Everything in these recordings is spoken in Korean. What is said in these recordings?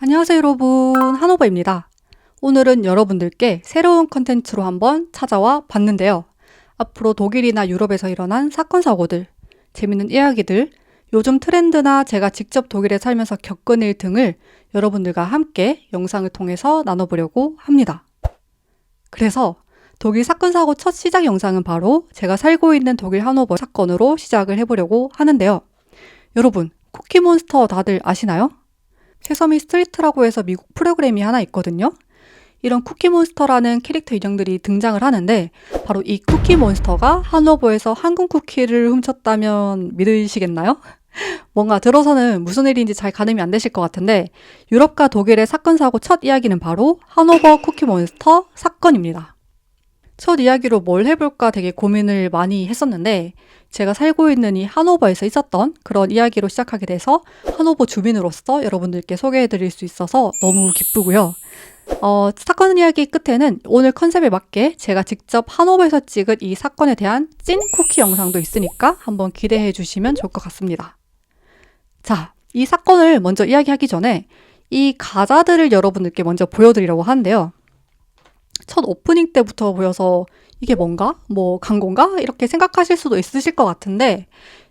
안녕하세요 여러분, 한오버입니다. 오늘은 여러분들께 새로운 컨텐츠로 한번 찾아와 봤는데요. 앞으로 독일이나 유럽에서 일어난 사건 사고들, 재밌는 이야기들, 요즘 트렌드나 제가 직접 독일에 살면서 겪은 일 등을 여러분들과 함께 영상을 통해서 나눠보려고 합니다. 그래서 독일 사건 사고 첫 시작 영상은 바로 제가 살고 있는 독일 한오버 사건으로 시작을 해보려고 하는데요. 여러분, 쿠키몬스터 다들 아시나요? 세서미 스트리트라고 해서 미국 프로그램이 하나 있거든요. 이런 쿠키몬스터라는 캐릭터 인형들이 등장을 하는데 바로 이 쿠키몬스터가 한오버에서 한국 쿠키를 훔쳤다면 믿으시겠나요? 뭔가 들어서는 무슨 일인지 잘 가늠이 안 되실 것 같은데 유럽과 독일의 사건 사고 첫 이야기는 바로 한오버 쿠키몬스터 사건입니다. 첫 이야기로 뭘 해볼까 되게 고민을 많이 했었는데 제가 살고 있는 이 한오버에서 있었던 그런 이야기로 시작하게 돼서 한오버 주민으로서 여러분들께 소개해드릴 수 있어서 너무 기쁘고요. 사건 이야기 끝에는 오늘 컨셉에 맞게 제가 직접 한오버에서 찍은 이 사건에 대한 찐 쿠키 영상도 있으니까 한번 기대해 주시면 좋을 것 같습니다. 자, 이 사건을 먼저 이야기하기 전에 이 가자들을 여러분들께 먼저 보여드리려고 하는데요. 첫 오프닝 때부터 보여서 이게 뭔가? 뭐 광고인가? 이렇게 생각하실 수도 있으실 것 같은데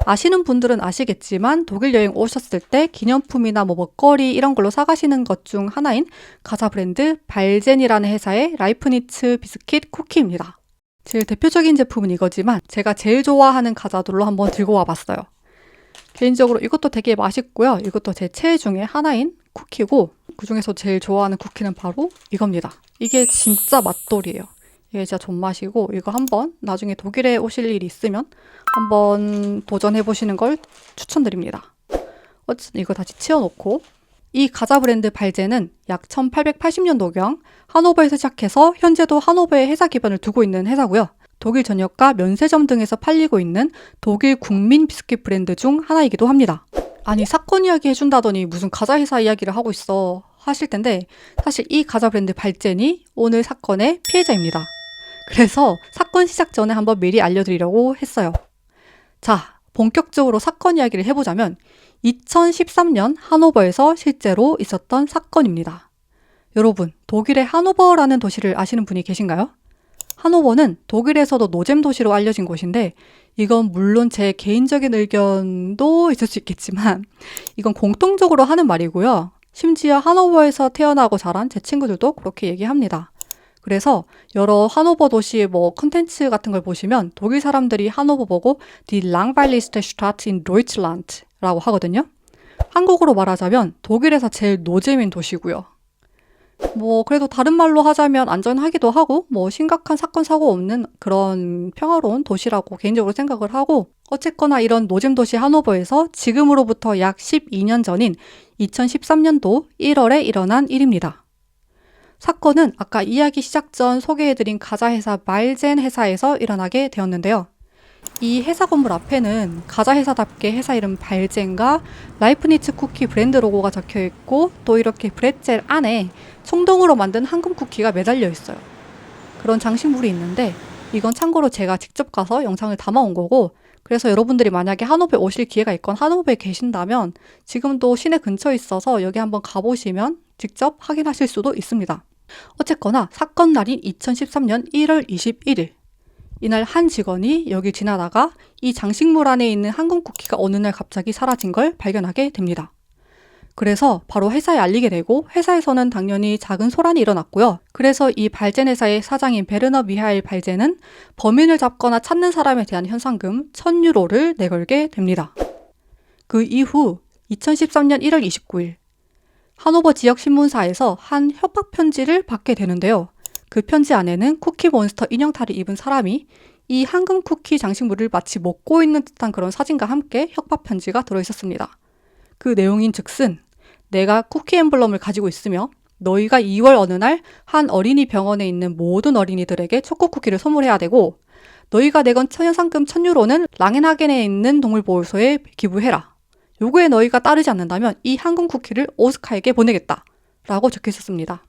아시는 분들은 아시겠지만 독일 여행 오셨을 때 기념품이나 뭐 먹거리 이런 걸로 사가시는 것 중 하나인 가자 브랜드 발젠이라는 회사의 라이프니츠 비스킷 쿠키입니다. 제일 대표적인 제품은 이거지만 제가 제일 좋아하는 가자들로 한번 들고 와봤어요. 개인적으로 이것도 되게 맛있고요. 이것도 제 최애 중에 하나인 쿠키고 그중에서 제일 좋아하는 쿠키는 바로 이겁니다. 이게 진짜 맛돌이에요. 이게 진짜 존맛이고 이거 한번 나중에 독일에 오실 일이 있으면 한번 도전해보시는 걸 추천드립니다. 어쨌든 이거 다시 치워놓고 이 가자 브랜드 발제는 약 1880년도경 한오버에서 시작해서 현재도 한오버에 회사 기반을 두고 있는 회사고요. 독일 전역과 면세점 등에서 팔리고 있는 독일 국민 비스킷 브랜드 중 하나이기도 합니다. 아니 사건 이야기 해준다더니 무슨 가자 회사 이야기를 하고 있어 하실 텐데 사실 이 가자 브랜드 발젠이 오늘 사건의 피해자입니다. 그래서 사건 시작 전에 한번 미리 알려드리려고 했어요. 자, 본격적으로 사건 이야기를 해보자면 2013년 한오버에서 실제로 있었던 사건입니다. 여러분, 독일의 한오버라는 도시를 아시는 분이 계신가요? 한오버는 독일에서도 노잼 도시로 알려진 곳인데 이건 물론 제 개인적인 의견도 있을 수 있겠지만 이건 공통적으로 하는 말이고요. 심지어 한오버에서 태어나고 자란 제 친구들도 그렇게 얘기합니다. 그래서 여러 한오버 도시의 뭐 컨텐츠 같은 걸 보시면 독일 사람들이 한오버 보고 Die langweiligste Stadt in Deutschland 라고 하거든요. 한국어로 말하자면 독일에서 제일 노잼인 도시고요. 뭐 그래도 다른 말로 하자면 안전하기도 하고 뭐 심각한 사건 사고 없는 그런 평화로운 도시라고 개인적으로 생각을 하고 어쨌거나 이런 노잼 도시 한오버에서 지금으로부터 약 12년 전인 2013년도 1월에 일어난 일입니다. 사건은 아까 이야기 시작 전 소개해드린 가자 회사 말젠 회사에서 일어나게 되었는데요. 이 회사 건물 앞에는 가자 회사답게 회사 이름 발젠과 라이프니츠 쿠키 브랜드 로고가 적혀 있고 또 이렇게 브렛젤 안에 청동으로 만든 황금 쿠키가 매달려 있어요. 그런 장식물이 있는데 이건 참고로 제가 직접 가서 영상을 담아온 거고 그래서 여러분들이 만약에 한오버에 오실 기회가 있건 한오버에 계신다면 지금도 시내 근처에 있어서 여기 한번 가보시면 직접 확인하실 수도 있습니다. 어쨌거나 사건 날인 2013년 1월 21일 이날 한 직원이 여기 지나다가 이 장식물 안에 있는 황금 쿠키가 어느 날 갑자기 사라진 걸 발견하게 됩니다. 그래서 바로 회사에 알리게 되고 회사에서는 당연히 작은 소란이 일어났고요. 그래서 이 발젠 회사의 사장인 베르너 미하일 발젠은 범인을 잡거나 찾는 사람에 대한 현상금 1000유로를 내걸게 됩니다. 그 이후 2013년 1월 29일 한오버 지역 신문사에서 한 협박 편지를 받게 되는데요. 그 편지 안에는 쿠키몬스터 인형탈을 입은 사람이 이 황금 쿠키 장식물을 마치 먹고 있는 듯한 그런 사진과 함께 협박 편지가 들어있었습니다. 그 내용인 즉슨 내가 쿠키 엠블럼을 가지고 있으며 너희가 2월 어느 날 한 어린이 병원에 있는 모든 어린이들에게 초코 쿠키를 선물해야 되고 너희가 내건 현상금 1000유로는 랑겐하겐에 있는 동물보호소에 기부해라. 요구에 너희가 따르지 않는다면 이 황금 쿠키를 오스카에게 보내겠다. 라고 적혀 있었습니다.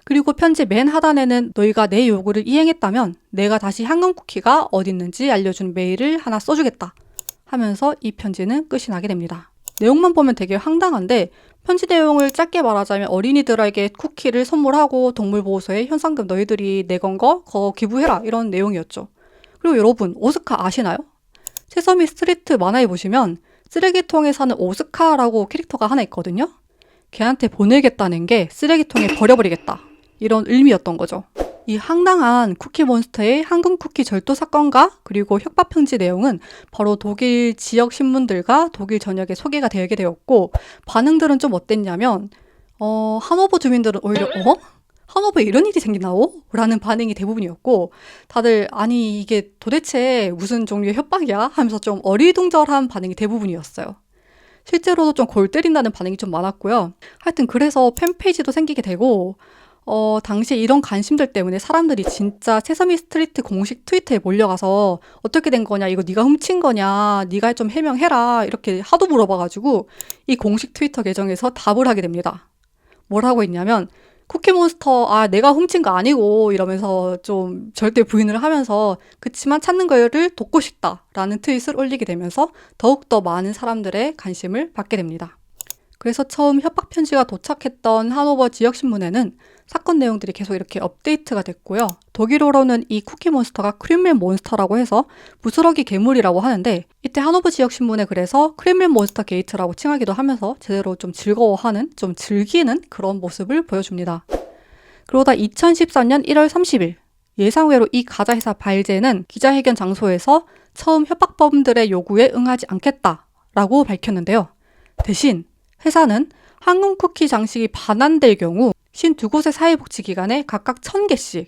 그리고 편지 맨 하단에는 너희가 내 요구를 이행했다면 내가 다시 황금 쿠키가 어디 있는지 알려준 메일을 하나 써주겠다. 하면서 이 편지는 끝이 나게 됩니다. 내용만 보면 되게 황당한데 편지 내용을 짧게 말하자면 어린이들에게 쿠키를 선물하고 동물보호소에 현상금 너희들이 내건 거 그거 기부해라 이런 내용이었죠. 그리고 여러분 오스카 아시나요? 세서미 스트리트 만화에 보시면 쓰레기통에 사는 오스카라고 캐릭터가 하나 있거든요. 걔한테 보내겠다는 게 쓰레기통에 버려버리겠다 이런 의미였던 거죠. 이 황당한 쿠키몬스터의 황금 쿠키 절도 사건과 그리고 협박 편지 내용은 바로 독일 지역 신문들과 독일 전역에 소개가 되게 되었고 반응들은 좀 어땠냐면 하노버 주민들은 오히려 하노버에 이런 일이 생기나오? 라는 반응이 대부분이었고 다들 아니 이게 도대체 무슨 종류의 협박이야? 하면서 좀 어리둥절한 반응이 대부분이었어요. 실제로도 좀 골 때린다는 반응이 좀 많았고요. 하여튼 그래서 팬페이지도 생기게 되고 당시에 이런 관심들 때문에 사람들이 진짜 세서미 스트리트 공식 트위터에 몰려가서 어떻게 된 거냐, 이거 네가 훔친 거냐, 네가 좀 해명해라 이렇게 하도 물어봐가지고 이 공식 트위터 계정에서 답을 하게 됩니다. 뭐라고 했냐면 쿠키몬스터 내가 훔친 거 아니고 이러면서 좀 절대 부인을 하면서 그치만 찾는 거를 돕고 싶다라는 트윗을 올리게 되면서 더욱더 많은 사람들의 관심을 받게 됩니다. 그래서 처음 협박 편지가 도착했던 하노버 지역신문에는 사건 내용들이 계속 이렇게 업데이트가 됐고요. 독일어로는 이 쿠키몬스터가 크림밀 몬스터라고 해서 부스러기 괴물이라고 하는데 이때 하노버 지역신문에 그래서 크림밀 몬스터 게이트라고 칭하기도 하면서 제대로 좀 즐거워하는, 좀 즐기는 그런 모습을 보여줍니다. 그러다 2013년 1월 30일 예상외로 이 가짜회사 발제는 기자회견 장소에서 처음 협박범들의 요구에 응하지 않겠다라고 밝혔는데요. 대신 회사는 황금 쿠키 장식이 반환될 경우 52곳의 사회복지기관에 각각 1000개씩,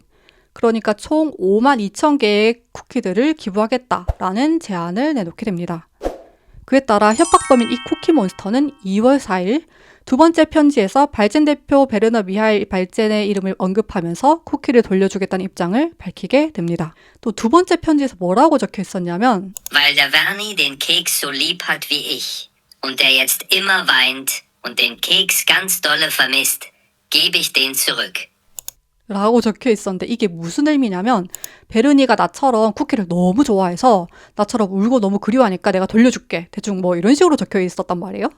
그러니까 총 52,000개의 쿠키들을 기부하겠다라는 제안을 내놓게 됩니다. 그에 따라 협박범인 이 쿠키몬스터는 2월 4일 두 번째 편지에서 발젠 대표 베르너 미하일 발젠의 이름을 언급하면서 쿠키를 돌려주겠다는 입장을 밝히게 됩니다. 또 두 번째 편지에서 뭐라고 적혀 있었냐면 Weil der Werni den Keks so lieb hat wie ich und der jetzt immer weint und den Keks ganz dolle vermisst, gebe ich den zurück. 라고 적혀 있었는데 이게 무슨 의미냐면 베르니가 나처럼 쿠키를 너무 좋아해서 나처럼 울고 너무 그리워하니까 내가 돌려줄게. 대충 뭐 이런 식으로 적혀 있었단 말이에요.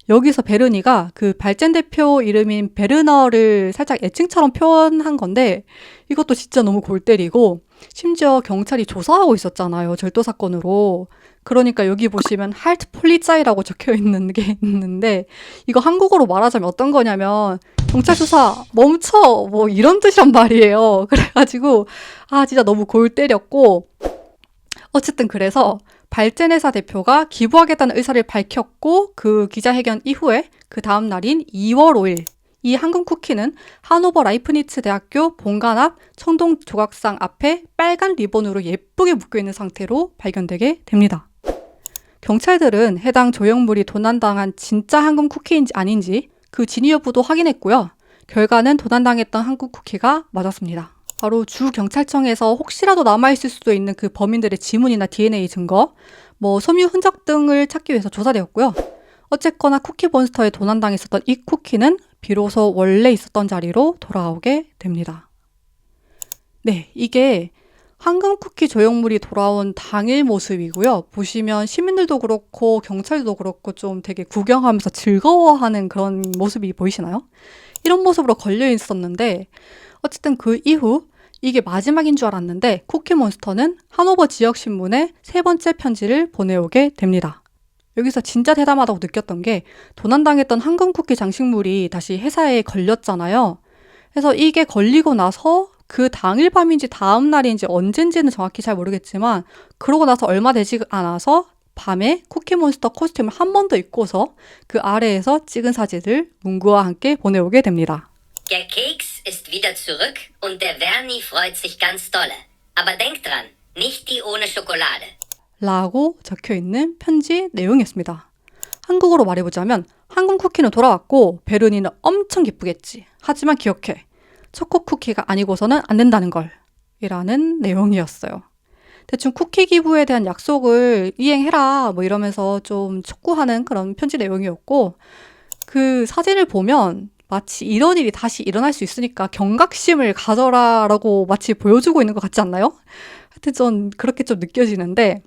여기서 베르니가 그 발젠 대표 이름인 베르너를 살짝 애칭처럼 표현한 건데 이것도 진짜 너무 골 때리고 심지어 경찰이 조사하고 있었잖아요. 절도 사건으로. 그러니까 여기 보시면 할트 폴리짜이라고 적혀 있는 게 있는데 이거 한국어로 말하자면 어떤 거냐면 경찰 수사 멈춰 뭐 이런 뜻이란 말이에요. 그래가지고 진짜 너무 골 때렸고 어쨌든 그래서 발젠 회사 대표가 기부하겠다는 의사를 밝혔고 그 기자회견 이후에 그 다음 날인 2월 5일 이 황금 쿠키는 하노버 라이프니츠 대학교 본관 앞 청동 조각상 앞에 빨간 리본으로 예쁘게 묶여있는 상태로 발견되게 됩니다. 경찰들은 해당 조형물이 도난당한 진짜 황금 쿠키인지 아닌지 그 진위 여부도 확인했고요. 결과는 도난당했던 황금 쿠키가 맞았습니다. 바로 주 경찰청에서 혹시라도 남아있을 수도 있는 그 범인들의 지문이나 DNA 증거, 섬유 흔적 등을 찾기 위해서 조사되었고요. 어쨌거나 쿠키몬스터에 도난당했었던 이 쿠키는 비로소 원래 있었던 자리로 돌아오게 됩니다. 네, 이게 황금 쿠키 조형물이 돌아온 당일 모습이고요. 보시면 시민들도 그렇고 경찰도 그렇고 좀 되게 구경하면서 즐거워하는 그런 모습이 보이시나요? 이런 모습으로 걸려 있었는데 어쨌든 그 이후 이게 마지막인 줄 알았는데 쿠키몬스터는 하노버 지역신문에 세 번째 편지를 보내오게 됩니다. 여기서 진짜 대담하다고 느꼈던 게 도난당했던 황금 쿠키 장식물이 다시 회사에 걸렸잖아요. 그래서 이게 걸리고 나서 그 당일 밤인지 다음 날인지 언젠지는 정확히 잘 모르겠지만 그러고 나서 얼마 되지 않아서 밤에 쿠키몬스터 코스튬을 한 번 더 입고서 그 아래에서 찍은 사진을 문구와 함께 보내오게 됩니다. Der Keks ist wieder zurück und der Werni freut sich ganz dolle. Aber denk dran, nicht die ohne Schokolade. 라고 적혀있는 편지 내용이었습니다. 한국어로 말해보자면 황금 쿠키는 돌아왔고 베르니는 엄청 기쁘겠지. 하지만 기억해. 초코 쿠키가 아니고서는 안 된다는 걸. 이라는 내용이었어요. 대충 쿠키 기부에 대한 약속을 이행해라 이러면서 좀 촉구하는 그런 편지 내용이었고 그 사진을 보면 마치 이런 일이 다시 일어날 수 있으니까 경각심을 가져라라고 마치 보여주고 있는 것 같지 않나요? 하여튼 전 그렇게 좀 느껴지는데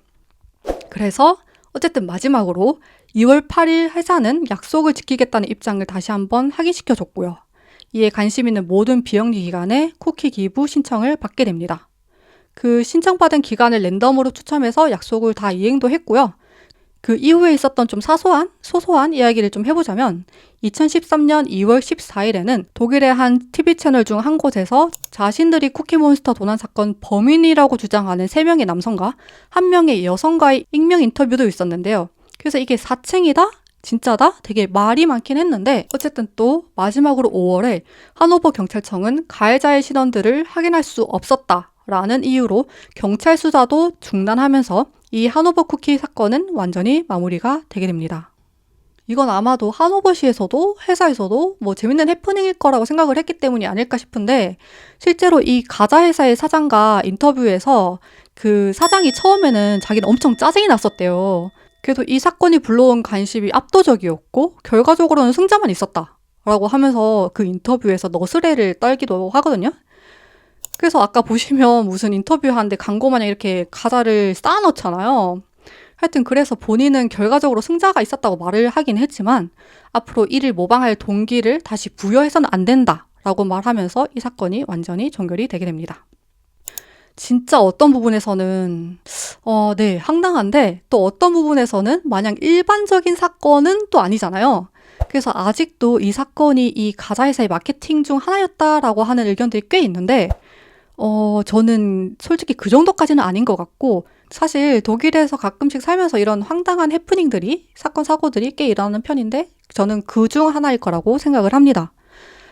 그래서 어쨌든 마지막으로 2월 8일 회사는 약속을 지키겠다는 입장을 다시 한번 확인시켜줬고요. 이에 관심 있는 모든 비영리 기관에 쿠키 기부 신청을 받게 됩니다. 그 신청받은 기관을 랜덤으로 추첨해서 약속을 다 이행도 했고요. 그 이후에 있었던 좀 소소한 이야기를 좀 해보자면 2013년 2월 14일에는 독일의 한 TV 채널 중 한 곳에서 자신들이 쿠키몬스터 도난 사건 범인이라고 주장하는 3명의 남성과 1명의 여성과의 익명 인터뷰도 있었는데요. 그래서 이게 사칭이다? 진짜다? 되게 말이 많긴 했는데 어쨌든 또 마지막으로 5월에 하노버 경찰청은 가해자의 신원들을 확인할 수 없었다라는 이유로 경찰 수사도 중단하면서 이 하노버 쿠키 사건은 완전히 마무리가 되게 됩니다. 이건 아마도 하노버시에서도 회사에서도 뭐 재밌는 해프닝일 거라고 생각을 했기 때문이 아닐까 싶은데 실제로 이 가자 회사의 사장과 인터뷰에서 그 사장이 처음에는 자기는 엄청 짜증이 났었대요. 그래도 이 사건이 불러온 관심이 압도적이었고 결과적으로는 승자만 있었다라고 하면서 그 인터뷰에서 너스레를 떨기도 하거든요. 그래서 아까 보시면 무슨 인터뷰하는데 광고 마냥 이렇게 가자를 쌓아놓잖아요. 하여튼 그래서 본인은 결과적으로 승자가 있었다고 말을 하긴 했지만 앞으로 이를 모방할 동기를 다시 부여해서는 안 된다라고 말하면서 이 사건이 완전히 종결이 되게 됩니다. 진짜 어떤 부분에서는 네, 황당한데 또 어떤 부분에서는 마냥 일반적인 사건은 또 아니잖아요. 그래서 아직도 이 사건이 이 가자 회사의 마케팅 중 하나였다라고 하는 의견들이 꽤 있는데 저는 솔직히 그 정도까지는 아닌 것 같고 사실 독일에서 가끔씩 살면서 이런 황당한 해프닝들이 사건 사고들이 꽤 일어나는 편인데 저는 그 중 하나일 거라고 생각을 합니다.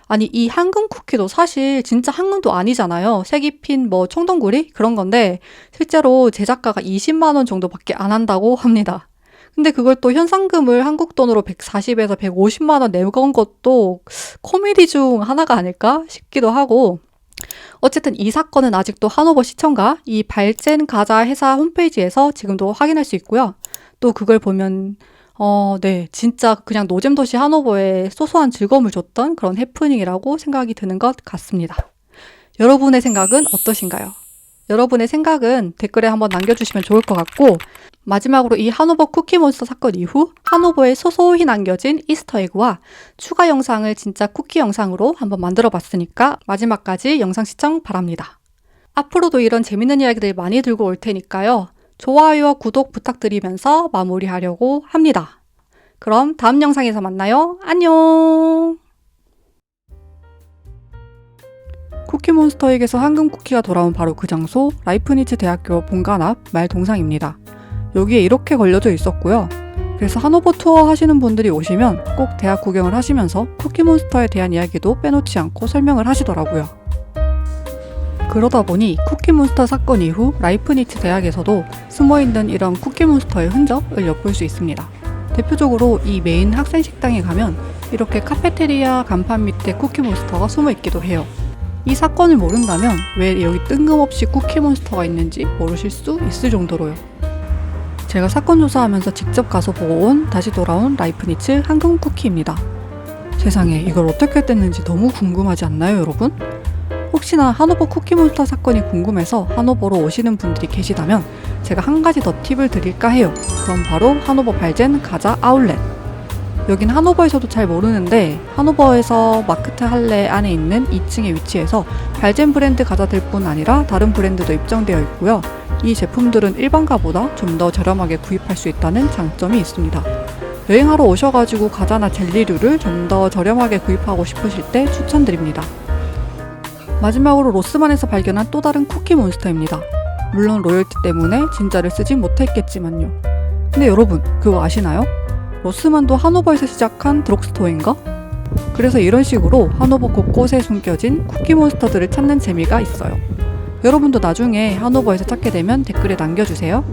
아니 이 황금 쿠키도 사실 진짜 황금도 아니잖아요. 색이 핀 뭐 청동구리 그런 건데 실제로 제작가가 20만 원 정도밖에 안 한다고 합니다. 근데 그걸 또 현상금을 한국 돈으로 140에서 150만 원 내건 것도 코미디 중 하나가 아닐까 싶기도 하고 어쨌든 이 사건은 아직도 하노버 시청과 이 발젠 가자 회사 홈페이지에서 지금도 확인할 수 있고요. 또 그걸 보면 네, 진짜 그냥 노잼도시 하노버에 소소한 즐거움을 줬던 그런 해프닝이라고 생각이 드는 것 같습니다. 여러분의 생각은 어떠신가요? 여러분의 생각은 댓글에 한번 남겨주시면 좋을 것 같고 마지막으로 이 하노버 쿠키몬스터 사건 이후 하노버에 소소히 남겨진 이스터에그와 추가 영상을 진짜 쿠키 영상으로 한번 만들어 봤으니까 마지막까지 영상 시청 바랍니다. 앞으로도 이런 재밌는 이야기들 많이 들고 올 테니까요. 좋아요와 구독 부탁드리면서 마무리하려고 합니다. 그럼 다음 영상에서 만나요. 안녕! 쿠키몬스터에게서 황금 쿠키가 돌아온 바로 그 장소, 라이프니츠 대학교 본관 앞 말 동상입니다. 여기에 이렇게 걸려져 있었고요. 그래서 하노버 투어 하시는 분들이 오시면 꼭 대학 구경을 하시면서 쿠키몬스터에 대한 이야기도 빼놓지 않고 설명을 하시더라고요. 그러다 보니 쿠키몬스터 사건 이후 라이프니츠 대학에서도 숨어있는 이런 쿠키몬스터의 흔적을 엿볼 수 있습니다. 대표적으로 이 메인 학생 식당에 가면 이렇게 카페테리아 간판 밑에 쿠키몬스터가 숨어 있기도 해요. 이 사건을 모른다면 왜 여기 뜬금없이 쿠키몬스터가 있는지 모르실 수 있을 정도로요. 제가 사건 조사하면서 직접 가서 보고 온 다시 돌아온 라이프니츠 황금 쿠키입니다. 세상에 이걸 어떻게 뗐는지 너무 궁금하지 않나요, 여러분? 혹시나 하노버 쿠키몬스터 사건이 궁금해서 하노버로 오시는 분들이 계시다면 제가 한 가지 더 팁을 드릴까 해요. 그건 바로 하노버 발젠 가자 아울렛. 여긴 하노버에서도 잘 모르는데 하노버에서 마크트 할레 안에 있는 2층에 위치해서 발젠 브랜드 가자들 뿐 아니라 다른 브랜드도 입점되어 있고요. 이 제품들은 일반가보다 좀 더 저렴하게 구입할 수 있다는 장점이 있습니다. 여행하러 오셔가지고 과자나 젤리류를 좀 더 저렴하게 구입하고 싶으실 때 추천드립니다. 마지막으로 로스만에서 발견한 또 다른 쿠키몬스터입니다. 물론 로열티 때문에 진짜를 쓰진 못했겠지만요. 근데 여러분 그거 아시나요? 로스만도 하노버에서 시작한 드럭스토어인가? 그래서 이런 식으로 하노버 곳곳에 숨겨진 쿠키몬스터들을 찾는 재미가 있어요. 여러분도 나중에 하노버에서 찾게 되면 댓글에 남겨주세요.